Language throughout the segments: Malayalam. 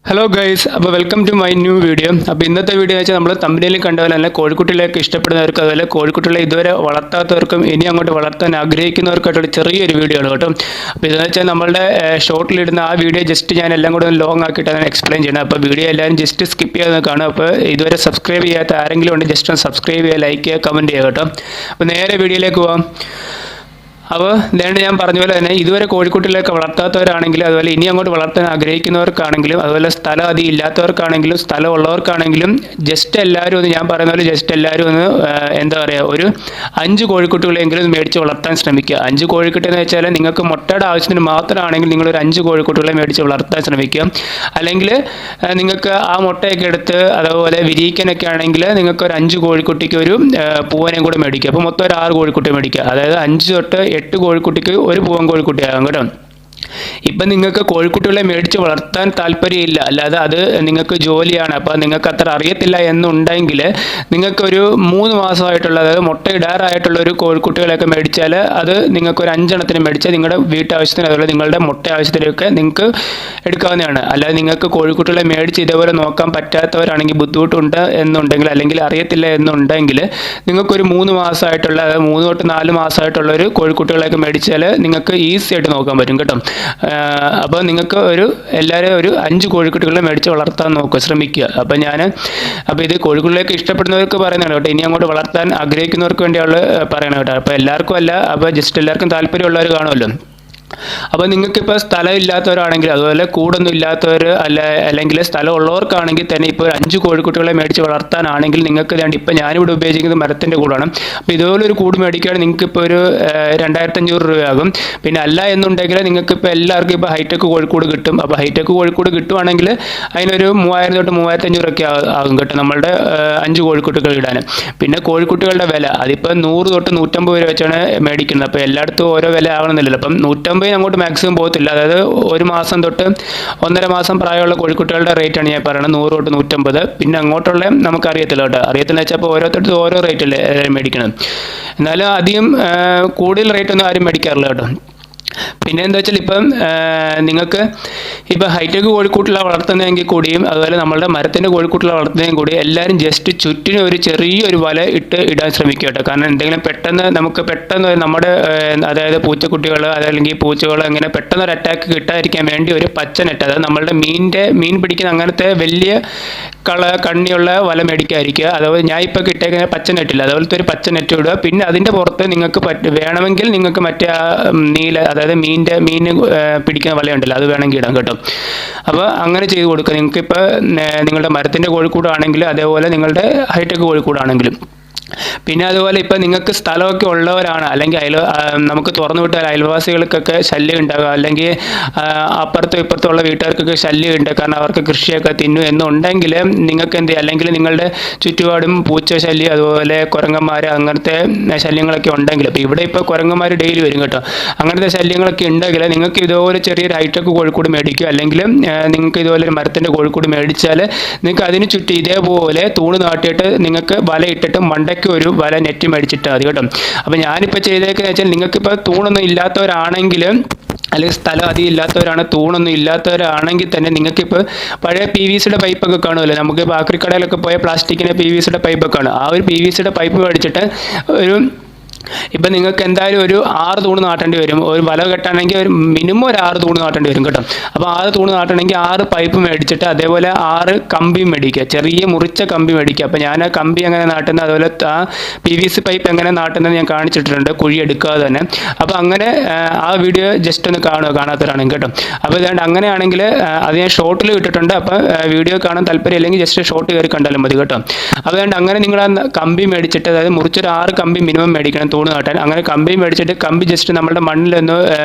ഹലോ ഗൈസ്, അപ്പോൾ welcome to my new video. അപ്പോൾ ഇന്നത്തെ വീഡിയോ എന്ന് വെച്ചാൽ നമ്മൾ തമ്പനയിൽ കണ്ട പോലെ തന്നെ കോഴിക്കുട്ടികളെയൊക്കെ ഇഷ്ടപ്പെടുന്നവർക്ക് അതുപോലെ കോഴിക്കുട്ടികളെ ഇതുവരെ വളർത്താത്തവർക്കും ഇനി അങ്ങോട്ട് വളർത്താൻ ആഗ്രഹിക്കുന്നവർക്കായിട്ടുള്ള ചെറിയൊരു വീഡിയോ ആണ് കേട്ടോ. അപ്പോൾ ഇതെന്ന് വെച്ചാൽ നമ്മളുടെ ഷോർട്ടിലിടുന്ന ആ വീഡിയോ ജസ്റ്റ് ഞാൻ എല്ലാം കൂടെ ലോങ് ആക്കിയിട്ടാണ് എക്സ്പ്ലെയിൻ ചെയ്യുന്നത്. അപ്പോൾ വീഡിയോ എല്ലാവരും ജസ്റ്റ് സ്കിപ്പ് ചെയ്യാതെ കാണും. അപ്പോൾ ഇതുവരെ സബ്സ്ക്രൈബ് ചെയ്യാത്ത ആരെങ്കിലും ഉണ്ട് ജസ്റ്റ് ഒന്ന് സബ്സ്ക്രൈബ് ചെയ്യുക, ലൈക്ക് ചെയ്യുക, കമൻറ്റ് ചെയ്യുക കേട്ടോ. അപ്പോൾ നേരെ വീഡിയോയിലേക്ക് പോകാം. അപ്പോൾ ഇതാണ് ഞാൻ പറഞ്ഞ പോലെ തന്നെ ഇതുവരെ കോഴിക്കുട്ടികളൊക്കെ വളർത്താത്തവരാണെങ്കിലും അതുപോലെ ഇനി അങ്ങോട്ട് വളർത്താൻ ആഗ്രഹിക്കുന്നവർക്കാണെങ്കിലും അതുപോലെ സ്ഥലം അധികം ഇല്ലാത്തവർക്കാണെങ്കിലും സ്ഥലം ഉള്ളവർക്കാണെങ്കിലും ജസ്റ്റ് എല്ലാവരും ഒന്ന് ഞാൻ പറയുന്ന പോലെ ജസ്റ്റ് എല്ലാവരും ഒന്ന് എന്താ പറയുക ഒരു 5 കോഴിക്കുട്ടികളെങ്കിലും മേടിച്ച് വളർത്താൻ ശ്രമിക്കുക. 5 കോഴിക്കുട്ടിയെന്ന് വെച്ചാൽ നിങ്ങൾക്ക് മുട്ടയുടെ ആവശ്യത്തിന് മാത്രമാണെങ്കിൽ നിങ്ങളൊരു 5 കോഴിക്കുട്ടികളെ മേടിച്ച് വളർത്താൻ ശ്രമിക്കുക. അല്ലെങ്കിൽ നിങ്ങൾക്ക് ആ മുട്ടയൊക്കെ എടുത്ത് അതുപോലെ വിരിയിക്കാനൊക്കെ ആണെങ്കിൽ നിങ്ങൾക്ക് ഒരു 5 കോഴിക്കുട്ടിക്ക് ഒരു പൂവനെയും കൂടെ മേടിക്കുക. അപ്പോൾ മൊത്തം ഒരു 6 കോഴിക്കുട്ടി മേടിക്കുക. അതായത് 5 തൊട്ട് 8 കോഴിക്കുട്ടിക്ക് ഒരു പൂവൻ കോഴിക്കുട്ടിയാകും കേട്ടോ. ഇപ്പം നിങ്ങൾക്ക് കോഴിക്കുട്ടികളെ മേടിച്ച് വളർത്താൻ താല്പര്യമില്ല, അല്ലാതെ അത് നിങ്ങൾക്ക് ജോലിയാണ്, അപ്പോൾ നിങ്ങൾക്ക് അത്ര അറിയത്തില്ല എന്നുണ്ടെങ്കിൽ നിങ്ങൾക്കൊരു 3 മാസമായിട്ടുള്ള അതായത് മുട്ട ഇടാറായിട്ടുള്ള ഒരു കോഴിക്കുട്ടികളെയൊക്കെ മേടിച്ചാൽ അത് നിങ്ങൾക്കൊരു 5 എണ്ണത്തിന് മേടിച്ചാൽ നിങ്ങളുടെ വീട്ടാവശ്യത്തിന് അതുപോലെ നിങ്ങളുടെ മുട്ട ആവശ്യത്തിനൊക്കെ നിങ്ങൾക്ക് എടുക്കാവുന്നതാണ്. അല്ലാതെ നിങ്ങൾക്ക് കോഴിക്കുട്ടികളെ മേടിച്ച് ഇതേപോലെ നോക്കാൻ പറ്റാത്തവരാണെങ്കിൽ ബുദ്ധിമുട്ടുണ്ട് എന്നുണ്ടെങ്കിൽ അല്ലെങ്കിൽ അറിയത്തില്ല എന്നുണ്ടെങ്കിൽ നിങ്ങൾക്കൊരു 3 മാസമായിട്ടുള്ള അതായത് 3 തൊട്ട് 4 മാസമായിട്ടുള്ള ഒരു കോഴിക്കുട്ടികളെയൊക്കെ മേടിച്ചാൽ നിങ്ങൾക്ക് ഈസി ആയിട്ട് നോക്കാൻ പറ്റും കേട്ടോ. അപ്പോൾ നിങ്ങൾക്ക് എല്ലാവരും ഒരു 5 കോഴിക്കുട്ടികളെ മേടിച്ച് വളർത്താൻ ശ്രമിക്കുക. അപ്പോൾ ഇത് കോഴിക്കുട്ടികളെയൊക്കെ ഇഷ്ടപ്പെടുന്നവർക്ക് പറയുന്നതാണ് കേട്ടോ. ഇനി അങ്ങോട്ട് വളർത്താൻ ആഗ്രഹിക്കുന്നവർക്ക് വേണ്ടിയുള്ള പറയണം കേട്ടോ. അപ്പോൾ എല്ലാവർക്കും അല്ല, അപ്പോൾ ജസ്റ്റ് എല്ലാവർക്കും താല്പര്യമുള്ളവർ കാണുമല്ലോ. അപ്പോൾ നിങ്ങൾക്കിപ്പോൾ സ്ഥലം ഇല്ലാത്തവരാണെങ്കിൽ അതുപോലെ കൂടൊന്നും ഇല്ലാത്തവർ അല്ലെങ്കിൽ സ്ഥലം ഉള്ളവർക്കാണെങ്കിൽ തന്നെ ഇപ്പോൾ ഒരു 5 കോഴിക്കുട്ടികളെ മേടിച്ച് വളർത്താനാണെങ്കിൽ നിങ്ങൾക്ക് വേണ്ടി ഇപ്പോൾ ഞാനിവിടെ ഉപയോഗിക്കുന്നത് മരത്തിൻ്റെ കൂടാണ്. അപ്പോൾ ഇതുപോലൊരു കൂട് മേടിക്കുകയാണെങ്കിൽ നിങ്ങൾക്കിപ്പോൾ ഒരു 2500 രൂപയാകും. പിന്നെ അല്ല എന്നുണ്ടെങ്കിൽ നിങ്ങൾക്കിപ്പോൾ എല്ലാവർക്കും ഇപ്പോൾ ഹൈടെക് കോഴിക്കൂട് കിട്ടും. അപ്പോൾ ഹൈടെക് കോഴിക്കൂട് കിട്ടുവാണെങ്കിൽ അതിനൊരു 3000 തൊട്ട് 3500 ഒക്കെ ആകും കേട്ടോ നമ്മളുടെ 5 കോഴിക്കുട്ടികൾ ഇടാൻ. പിന്നെ കോഴിക്കുട്ടികളുടെ വില അതിപ്പോൾ 100 തൊട്ട് 150 രൂപ വെച്ചാണ് മേടിക്കുന്നത്. അപ്പോൾ എല്ലായിടത്തും ഓരോ വില ആവണമെന്നില്ലല്ലോ. അപ്പം 150 അങ്ങോട്ട് മാക്സിമം പോകത്തില്ല. അതായത് 1 മാസം തൊട്ട് 1.5 മാസം പ്രായമുള്ള കോഴിക്കുട്ടികളുടെ റേറ്റാണ് ഞാൻ പറയുന്നത്, 100 തൊട്ട് 150. പിന്നെ അങ്ങോട്ടുള്ള നമുക്കറിയത്തില്ല കേട്ടോ. അറിയത്തില്ല വെച്ചാൽ അപ്പോൾ ഓരോരുത്തർക്ക് ഓരോ റേറ്റല്ലേ മേടിക്കണം. എന്നാലും അധികം കൂടുതൽ റേറ്റൊന്നും ആരും മേടിക്കാറില്ല കേട്ടോ. പിന്നെ എന്താ വെച്ചാൽ ഇപ്പം നിങ്ങൾക്ക് ഇപ്പം ഹൈടെക് കോഴിക്കൂട്ടിലാണ് വളർത്തുന്നതെങ്കിൽ കൂടിയും അതുപോലെ നമ്മളുടെ മരത്തിൻ്റെ കോഴിക്കൂട്ടിലാണ് വളർത്തുന്നതെങ്കിൽ കൂടി എല്ലാവരും ജസ്റ്റ് ചുറ്റിനും ഒരു ചെറിയൊരു വല ഇടാൻ ശ്രമിക്കുക കേട്ടോ. കാരണം എന്തെങ്കിലും പെട്ടെന്ന് നമ്മുടെ അതായത് പൂച്ചക്കുട്ടികൾ അതല്ലെങ്കിൽ പൂച്ചകൾ അങ്ങനെ പെട്ടെന്ന് ഒരു അറ്റാക്ക് കിട്ടാതിരിക്കാൻ വേണ്ടി ഒരു പച്ച നെറ്റ്, അതായത് നമ്മളുടെ മീൻ പിടിക്കുന്ന അങ്ങനത്തെ വലിയ കണ്ണിയുള്ള വല മേടിക്കാതിരിക്കുക. അതുപോലെ ഞാൻ ഇപ്പോൾ കിട്ടിയേക്കുന്ന പച്ച നെറ്റില്ല, അതുപോലത്തെ ഒരു പച്ച നെറ്റ് ഇടുക. പിന്നെ അതിൻ്റെ പുറത്ത് നിങ്ങൾക്ക് വേണമെങ്കിൽ നിങ്ങൾക്ക് മറ്റേ നീല അതായത് മീൻ പിടിക്കുന്ന വലയുണ്ടല്ലോ അത് വേണമെങ്കിൽ ഇടാം കേട്ടോ. അപ്പോൾ അങ്ങനെ ചെയ്ത് കൊടുക്കുക. നിങ്ങൾക്കിപ്പോൾ നിങ്ങളുടെ മരത്തിൻ്റെ കോഴിക്കൂടാണെങ്കിലും അതേപോലെ നിങ്ങളുടെ ഹൈടെക് കോഴിക്കൂടാണെങ്കിലും. പിന്നെ അതുപോലെ ഇപ്പോൾ നിങ്ങൾക്ക് സ്ഥലമൊക്കെ ഉള്ളവരാണ് അല്ലെങ്കിൽ നമുക്ക് തുറന്നു വിട്ടാൽ അയൽവാസികൾക്കൊക്കെ ശല്യം ഉണ്ടാകുക, അല്ലെങ്കിൽ അപ്പുറത്തും ഇപ്പുറത്തുള്ള വീട്ടുകാർക്കൊക്കെ ശല്യം ഉണ്ട്, കാരണം അവർക്ക് കൃഷിയൊക്കെ തിന്നു എന്നുണ്ടെങ്കിൽ നിങ്ങൾക്ക് എന്ത് ചെയ്യുക, അല്ലെങ്കിൽ നിങ്ങളുടെ ചുറ്റുപാടും പൂച്ച ശല്യം അതുപോലെ കുരങ്ങന്മാർ അങ്ങനത്തെ ശല്യങ്ങളൊക്കെ ഉണ്ടെങ്കിൽ, അപ്പോൾ ഇവിടെ ഇപ്പോൾ കുരങ്ങന്മാർ ഡെയിലി വരും കേട്ടോ. അങ്ങനത്തെ ശല്യങ്ങളൊക്കെ ഉണ്ടെങ്കിൽ നിങ്ങൾക്ക് ഇതുപോലെ ചെറിയൊരു ഹൈടെക് കോഴിക്കൂട് മേടിക്കുക, അല്ലെങ്കിൽ നിങ്ങൾക്ക് ഇതുപോലെ ഒരു മരത്തിൻ്റെ കോഴിക്കൂട് മേടിച്ചാൽ നിങ്ങൾക്ക് അതിന് ചുറ്റും ഇതേപോലെ തൂണ് നാട്ടിയിട്ട് നിങ്ങൾക്ക് വല ഇട്ടിട്ട് മണ്ടയ്ക്ക് ഒരു വല നെറ്റ് മേടിച്ചിട്ടാൽ മതി കേട്ടോ. അപ്പോൾ ഞാനിപ്പോൾ ചെയ്തേക്കെന്ന് വെച്ചാൽ നിങ്ങൾക്കിപ്പോൾ തൂണൊന്നും ഇല്ലാത്തവരാണെങ്കിൽ അല്ലെങ്കിൽ സ്ഥലം അധികം ഇല്ലാത്തവരാണ്, തൂണൊന്നും ഇല്ലാത്തവരാണെങ്കിൽ തന്നെ നിങ്ങൾക്കിപ്പോൾ പഴയ PVC പൈപ്പൊക്കെ കാണുമല്ലോ, നമുക്ക് ഇപ്പോൾ ആക്രിക്കടയിലൊക്കെ പോയ പ്ലാസ്റ്റിക്കിൻ്റെ PVC പൈപ്പൊക്കെ കാണും. ആ ഒരു PVC പൈപ്പ് മേടിച്ചിട്ട് ഇപ്പം നിങ്ങൾക്ക് എന്തായാലും ഒരു 6 തൂണ് നാട്ടേണ്ടി വരും. ഒരു വല കെട്ടാണെങ്കിൽ ഒരു മിനിമം ഒരു 6 തൂണ് നാട്ടേണ്ടി വരും കേട്ടോ. അപ്പോൾ 6 തൂണ് നാട്ടണമെങ്കിൽ 6 പൈപ്പ് മേടിച്ചിട്ട് അതേപോലെ 6 കമ്പിയും മേടിക്കുക, ചെറിയ മുറിച്ച കമ്പി മേടിക്കുക. അപ്പോൾ ഞാൻ ആ കമ്പി എങ്ങനെ നാട്ടുന്നത് അതുപോലെ ആ PVC പൈപ്പ് എങ്ങനെ നാട്ടുന്നത് ഞാൻ കാണിച്ചിട്ടുണ്ട്, കുഴി എടുക്കാതെ തന്നെ. അപ്പോൾ അങ്ങനെ ആ വീഡിയോ ജസ്റ്റ് ഒന്ന് കാണാത്തവരാണെങ്കിൽ കേട്ടോ. അപ്പോൾ ഇതുകൊണ്ട് അങ്ങനെയാണെങ്കിൽ അത് ഞാൻ ഷോർട്ടിൽ ഇട്ടിട്ടുണ്ട്. അപ്പോൾ വീഡിയോ കാണാൻ താല്പര്യം ഇല്ലെങ്കിൽ ജസ്റ്റ് ഷോർട്ട് കയറി കണ്ടാലും മതി കേട്ടോ. അതുകൊണ്ട് അങ്ങനെ നിങ്ങൾ ആ കമ്പി മേടിച്ചിട്ട് അതായത് മുറിച്ചൊരു 6 കമ്പി മിനിമം മേടിക്കണം തൂണ് കാട്ടാൻ. അങ്ങനെ കമ്പി മേടിച്ചിട്ട് കമ്പി ജസ്റ്റ് നമ്മുടെ മണ്ണിലൊന്ന്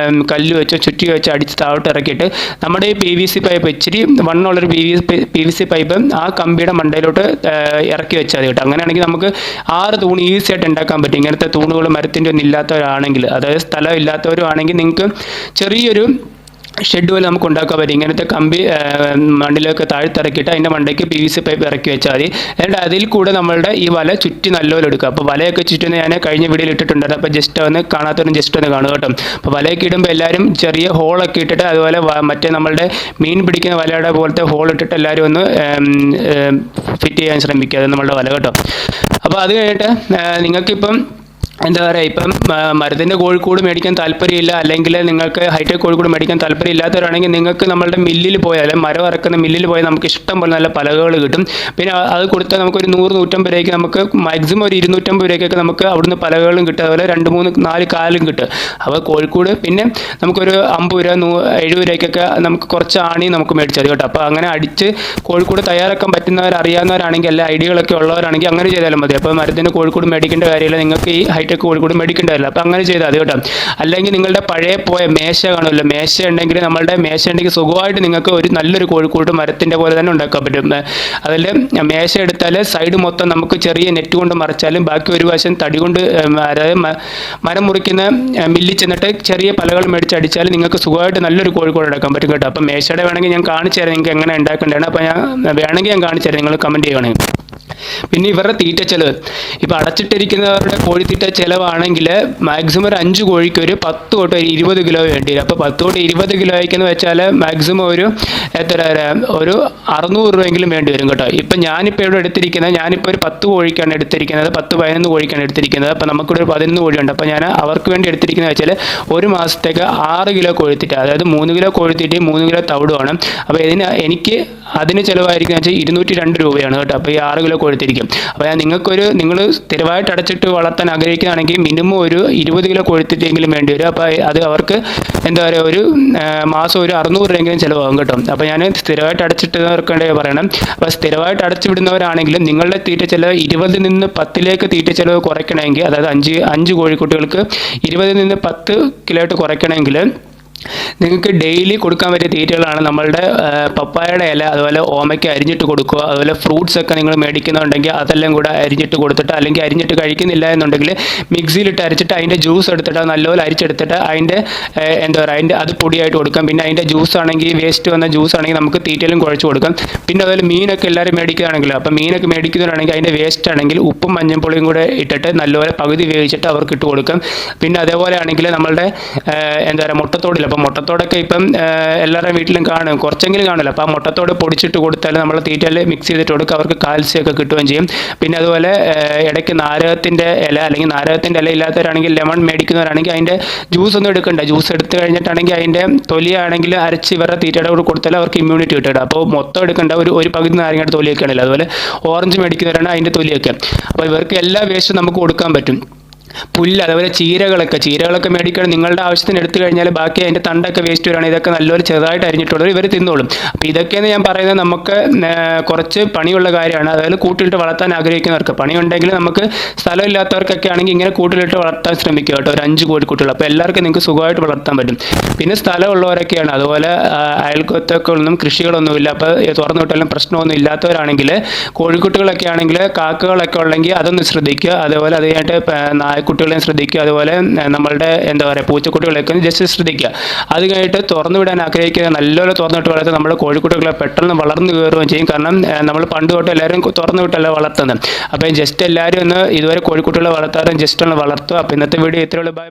കല്ല് വെച്ച് ചുറ്റി വെച്ച് അടിച്ച് താഴോട്ട് ഇറക്കിയിട്ട് നമ്മുടെ ഈ PVC പൈപ്പ് ഇച്ചിരി വണ്ണമുള്ളൊരു PVC പൈപ്പ് ആ കമ്പിയുടെ മണ്ടയിലോട്ട് ഇറക്കി വെച്ചാൽ മതി കേട്ടോ. അങ്ങനെയാണെങ്കിൽ നമുക്ക് 6 തൂണ് ഈസി ആയിട്ട് ഉണ്ടാക്കാൻ പറ്റും. ഇങ്ങനത്തെ തൂണുകൾ മരത്തിൻ്റെ ഒന്നും ഇല്ലാത്തവരാണെങ്കിൽ, അതായത് സ്ഥലം ഇല്ലാത്തവരും ആണെങ്കിൽ നിങ്ങൾക്ക് ചെറിയൊരു ഷെഡ് പോലെ നമുക്ക് ഉണ്ടാക്കാൻ പറ്റും. ഇങ്ങനത്തെ കമ്പി മണ്ണിലൊക്കെ താഴ്ത്തിറക്കിയിട്ട് അതിൻ്റെ മണ്ടയ്ക്ക് PVC പൈപ്പ് ഇറക്കി വെച്ചാൽ മതി. എന്നിട്ട് അതിൽ കൂടെ നമ്മളുടെ ഈ വല ചുറ്റി നല്ലപോലെ എടുക്കുക. അപ്പോൾ വലയൊക്കെ ചുറ്റുന്ന ഞാൻ കഴിഞ്ഞ വീഡിയോയിൽ ഇട്ടിട്ടുണ്ടായിരുന്നു. അപ്പോൾ ജസ്റ്റ് ഒന്ന് കാണാത്തവരും ജസ്റ്റ് ഒന്ന് കാണുക കേട്ടോ. അപ്പോൾ വലയൊക്കെ ഇടുമ്പോൾ എല്ലാവരും ചെറിയ ഹോളൊക്കെ ഇട്ടിട്ട് അതുപോലെ മറ്റേ നമ്മളുടെ മീൻ പിടിക്കുന്ന വലയുടെ പോലത്തെ ഹോൾ ഇട്ടിട്ട് എല്ലാവരും ഒന്ന് ഫിറ്റ് ചെയ്യാൻ ശ്രമിക്കുക. അത് നമ്മളുടെ വല കേട്ടോ. അപ്പോൾ അത് കഴിഞ്ഞിട്ട് നിങ്ങൾക്കിപ്പം എന്താ പറയുക, ഇപ്പം മരത്തിൻ്റെ കോഴിക്കൂട് മേടിക്കാൻ താല്പര്യമില്ല, അല്ലെങ്കിൽ നിങ്ങൾക്ക് ഹൈടെക് കോഴിക്കൂട് മേടിക്കാൻ താല്പര്യം ഇല്ലാത്തവരാണെങ്കിൽ നിങ്ങൾക്ക് നമ്മളുടെ മില്ലിൽ പോയാൽ, മരം ഇറക്കുന്ന മില്ലിൽ പോയാൽ നമുക്ക് ഇഷ്ടം പോലെ നല്ല പലകകൾ കിട്ടും. പിന്നെ അത് കൊടുത്താൽ നമുക്കൊരു 100-150 രൂപയ്ക്ക് നമുക്ക് മാക്സിമം ഒരു 250 രൂപയ്ക്കൊക്കെ നമുക്ക് അവിടുന്ന് പലകകളും കിട്ടും. അതുപോലെ 2-3-4 കാലും കിട്ടും. അപ്പോൾ കോഴിക്കൂട് പിന്നെ നമുക്കൊരു 50 രൂപ 70 രൂപയ്ക്കൊക്കെ നമുക്ക് കുറച്ച് ആണി നമുക്ക് മേടിച്ചത് കേട്ടോ. അപ്പോൾ അങ്ങനെ അടിച്ച് കോഴിക്കൂട് തയ്യാറാക്കാൻ അറിയാവുന്നവരാണെങ്കിൽ എല്ലാ ഐഡിയകളൊക്കെ ഉള്ളവരാണെങ്കിൽ അങ്ങനെ ചെയ്താലും മതി. അപ്പോൾ മരത്തിൻ്റെ കോഴിക്കൂട് മേടിക്കേണ്ട കാര്യമില്ല, നിങ്ങൾക്ക് ഈ ഹൈടെക് കോഴിക്കൂട് മേടിക്കേണ്ടതല്ല. അപ്പോൾ അങ്ങനെ ചെയ്താൽ അത് കേട്ടോ. അല്ലെങ്കിൽ നിങ്ങളുടെ പഴയ പോയ മേശ കാണുമല്ലോ, മേശ ഉണ്ടെങ്കിൽ നമ്മളുടെ മേശ ഉണ്ടെങ്കിൽ സുഖമായിട്ട് നിങ്ങൾക്ക് ഒരു നല്ലൊരു കോഴിക്കൂട് മരത്തിൻ്റെ പോലെ തന്നെ ഉണ്ടാക്കാൻ പറ്റും. അതിൽ മേശ എടുത്താൽ സൈഡ് മൊത്തം നമുക്ക് ചെറിയ നെറ്റ് കൊണ്ട് മറച്ചാലും ബാക്കി ഒരു വശം തടി കൊണ്ട്, അതായത് മരം മുറിക്കുന്ന മില്ലിൽ ചെന്നിട്ട് ചെറിയ പലകൾ മേടിച്ചടിച്ചാൽ നിങ്ങൾക്ക് സുഖമായിട്ട് നല്ലൊരു കോഴിക്കൂട് ഉണ്ടാക്കാൻ പറ്റും കേട്ടോ. അപ്പോൾ മേശയുടെ വേണമെങ്കിൽ ഞാൻ കാണിച്ചു തരാം നിങ്ങൾക്ക് എങ്ങനെ ഉണ്ടാക്കേണ്ടതാണ്. അപ്പോൾ ഞാൻ വേണമെങ്കിൽ ഞാൻ കാണിച്ചു തരാം, നിങ്ങൾ കമൻറ്റ് ചെയ്യുകയാണെങ്കിൽ. പിന്നെ ഇവരുടെ തീറ്റ ചെലവ്, ഇപ്പോൾ അടച്ചിട്ടിരിക്കുന്നവരുടെ കോഴിത്തീറ്റ ചിലവാണെങ്കിൽ മാക്സിമം ഒരു 5 കോഴിക്ക് ഒരു 10 തൊട്ട് 20 കിലോ വേണ്ടി വരും. അപ്പോൾ 10 തൊട്ട് 20 കിലോയ്ക്കെന്ന് വെച്ചാൽ മാക്സിമം ഒരു ഒരു 600 രൂപയെങ്കിലും വേണ്ടി വരും കേട്ടോ. ഇപ്പം ഞാനിപ്പോൾ ഇവിടെ എടുത്തിരിക്കുന്നത്, ഞാനിപ്പോൾ ഒരു 10 കോഴിക്കാണ് എടുത്തിരിക്കുന്നത്, 10-11 കോഴിക്കാണ് എടുത്തിരിക്കുന്നത്. അപ്പോൾ നമുക്കിവിടെ ഒരു 11 കോഴിയുണ്ട്. അപ്പോൾ ഞാൻ അവർക്ക് വേണ്ടി എടുത്തിരിക്കുന്നത് വെച്ചാൽ ഒരു മാസത്തേക്ക് 6 കിലോ കോഴിത്തീറ്റ, അതായത് 3 കിലോ കോഴിത്തീറ്റയും 3 കിലോ തവിടുമാണ്. അപ്പോൾ എനിക്ക് അതിന് ചിലവായിരിക്കുന്നത് വെച്ചാൽ 202 രൂപയാണ് കേട്ടോ. അപ്പോൾ ഈ 6 കിലോ കോഴിത്തിരിക്കും. അപ്പോൾ നിങ്ങൾ സ്ഥിരമായിട്ട് അടച്ചിട്ട് വളർത്താൻ ആഗ്രഹിക്കുകയാണെങ്കിൽ മിനിമം ഒരു 20 കിലോ കോഴിത്തീറ്റയെങ്കിലും വേണ്ടി വരും. അപ്പോൾ അത് അവർക്ക് എന്താ പറയുക, ഒരു മാസം ഒരു 600 രൂപയെങ്കിലും ചിലവാകും കേട്ടോ. അപ്പോൾ ഞാൻ സ്ഥിരമായിട്ട് അടച്ചിട്ടവർക്കേണ്ടേ പറയണം. അപ്പോൾ സ്ഥിരമായിട്ട് അടച്ചു വിടുന്നവരാണെങ്കിലും നിങ്ങളുടെ തീറ്റ ചിലവ് 20 നിന്ന് 10ലേക്ക് തീറ്റ ചിലവ് കുറയ്ക്കണമെങ്കിൽ, അതായത് 5 കോഴിക്കുട്ടികൾക്ക് 20 നിന്ന് 10 കിലോ ആയിട്ട് കുറയ്ക്കണമെങ്കിൽ നിങ്ങൾക്ക് ഡെയിലി കൊടുക്കാൻ പറ്റിയ തീറ്റകളാണ് നമ്മളുടെ പപ്പായയുടെ ഇല, അതുപോലെ ഓമയ്ക്ക് അരിഞ്ഞിട്ട് കൊടുക്കുക. അതുപോലെ ഫ്രൂട്ട്സ് ഒക്കെ നിങ്ങൾ മേടിക്കുന്നുണ്ടെങ്കിൽ അതെല്ലാം കൂടെ അരിഞ്ഞിട്ട് കൊടുത്തിട്ട്, അല്ലെങ്കിൽ അരിഞ്ഞിട്ട് കഴിക്കുന്നില്ല എന്നുണ്ടെങ്കിൽ മിക്സിയിലിട്ട് അരച്ചിട്ട് അതിൻ്റെ ജ്യൂസ് എടുത്തിട്ട് നല്ലപോലെ അരിച്ചെടുത്തിട്ട് അതിൻ്റെ എന്താ പറയുക, അതിൻ്റെ അത് പൊടിയായിട്ട് കൊടുക്കാം. പിന്നെ അതിൻ്റെ ജ്യൂസ് ആണെങ്കിൽ, വേസ്റ്റ് വന്ന ജ്യൂസ് ആണെങ്കിൽ നമുക്ക് തീറ്റയിലും കുഴച്ച് കൊടുക്കാം. പിന്നെ അതുപോലെ മീനൊക്കെ എല്ലാവരും മേടിക്കുകയാണെങ്കിലും, അപ്പോൾ മീനൊക്കെ മേടിക്കുന്നവരാണെങ്കിൽ അതിൻ്റെ വേസ്റ്റ് ആണെങ്കിൽ ഉപ്പും മഞ്ഞൾപ്പൊടിയും കൂടെ ഇട്ടിട്ട് നല്ലപോലെ പകുതി വേവിച്ചിട്ട് അവർക്ക് ഇട്ട് കൊടുക്കാം. പിന്നെ അതേപോലെ ആണെങ്കിൽ നമ്മളുടെ എന്താ പറയുക, മുട്ടത്തോടില്ല, അപ്പോൾ മുട്ടത്തോടൊക്കെ ഇപ്പം എല്ലാവരുടെ വീട്ടിലും കാണും, കുറച്ചെങ്കിലും കാണില്ല. അപ്പോൾ ആ മുട്ടത്തോട് പൊടിച്ചിട്ട് കൊടുത്താൽ നമ്മൾ തീറ്റയിൽ മിക്സ് ചെയ്തിട്ട് കൊടുക്കുക, അവർക്ക് കാൽസ്യം ഒക്കെ കിട്ടുകയും ചെയ്യും. പിന്നെ അതുപോലെ ഇടയ്ക്ക് നാരകത്തിൻ്റെ ഇല, അല്ലെങ്കിൽ നാരകത്തിൻ്റെ ഇല ഇല്ലാത്തവരാണെങ്കിൽ ലെമൺ മേടിക്കുന്നവരാണെങ്കിൽ അതിൻ്റെ ജ്യൂസ് ഒന്നും എടുക്കണ്ട. ജ്യൂസ് എടുത്ത് കഴിഞ്ഞിട്ടാണെങ്കിൽ അതിൻ്റെ തൊലിയാണെങ്കിൽ അരച്ച് ഇവരുടെ തീറ്റയുടെ കൂടെ കൊടുത്താൽ അവർക്ക് ഇമ്മ്യൂണിറ്റി കിട്ടും. അപ്പോൾ മൊത്തം എടുക്കേണ്ട ഒരു പകുതി നാരങ്ങയുടെ തൊലിയൊക്കെ ആണല്ലോ. അതുപോലെ ഓറഞ്ച് മേടിക്കുന്നവരാണ് അതിൻ്റെ തൊലിയൊക്കെ. അപ്പോൾ ഇവർക്ക് എല്ലാ വേസ്റ്റും നമുക്ക് കൊടുക്കാൻ പറ്റും. പുല്ല്, അതുപോലെ ചീരകളൊക്കെ മേടിക്കണം. നിങ്ങളുടെ ആവശ്യത്തിന് എടുത്തു കഴിഞ്ഞാൽ ബാക്കി അതിൻ്റെ തണ്ടൊക്കെ വേസ്റ്റ് വരികയാണ്. ഇതൊക്കെ നല്ലൊരു ചെറുതായിട്ട് അരിഞ്ഞിട്ടുള്ളത് ഇവർ തിന്നോളും. അപ്പോൾ ഇതൊക്കെയെന്ന് ഞാൻ പറയുന്നത് നമുക്ക് കുറച്ച് പണിയുള്ള കാര്യമാണ്. അതായത് കൂട്ടിലിട്ട് വളർത്താൻ ആഗ്രഹിക്കുന്നവർക്ക്, പണിയുണ്ടെങ്കിൽ നമുക്ക് സ്ഥലമില്ലാത്തവർക്കൊക്കെ ആണെങ്കിൽ ഇങ്ങനെ കൂട്ടിലിട്ട് വളർത്താൻ ശ്രമിക്കുക കേട്ടോ. ഒരു 5 കോഴിക്കുട്ടികൾ, അപ്പോൾ എല്ലാവർക്കും നിങ്ങൾക്ക് സുഖമായിട്ട് വളർത്താൻ പറ്റും. പിന്നെ സ്ഥലമുള്ളവരൊക്കെയാണ്, അതുപോലെ അയൽക്കത്തൊക്കെ ഒന്നും കൃഷികളൊന്നുമില്ല, അപ്പോൾ തുറന്നു വിട്ടാലും പ്രശ്നമൊന്നും ഇല്ലാത്തവരാണെങ്കിൽ, കോഴിക്കുട്ടികളൊക്കെ ആണെങ്കിൽ കാക്കകളൊക്കെ ഉണ്ടെങ്കിൽ അതൊന്ന് ശ്രദ്ധിക്കുക. അതേപോലെ അത് കഴിഞ്ഞിട്ട് കുട്ടികളെയും ശ്രദ്ധിക്കുക. അതുപോലെ നമ്മളുടെ എന്താ പറയുക, പൂച്ചക്കുട്ടികളെയൊക്കെ ജസ്റ്റ് ശ്രദ്ധിക്കുക. അത് കഴിഞ്ഞിട്ട് തുറന്നു വിടാൻ ആഗ്രഹിക്കുക, നല്ലപോലെ തുറന്നിട്ട് വളർത്തുക. നമ്മുടെ കോഴിക്കുട്ടികളെ പെട്ടെന്ന് വളർന്നു കയറുകയും ചെയ്യും. കാരണം നമ്മൾ പണ്ട് തൊട്ട് എല്ലാവരും തുറന്നു വിട്ടല്ല വളർത്തുന്നത്. അപ്പോൾ ജസ്റ്റ് എല്ലാവരും ഒന്ന് ഇതുവരെ കോഴിക്കുട്ടികളെ വളർത്താറും ജസ്റ്റ് ഒന്ന് വളർത്തുക. അപ്പോൾ ഇന്നത്തെ വീഡിയോ ഇത്രയുള്ളൂ. ബൈ.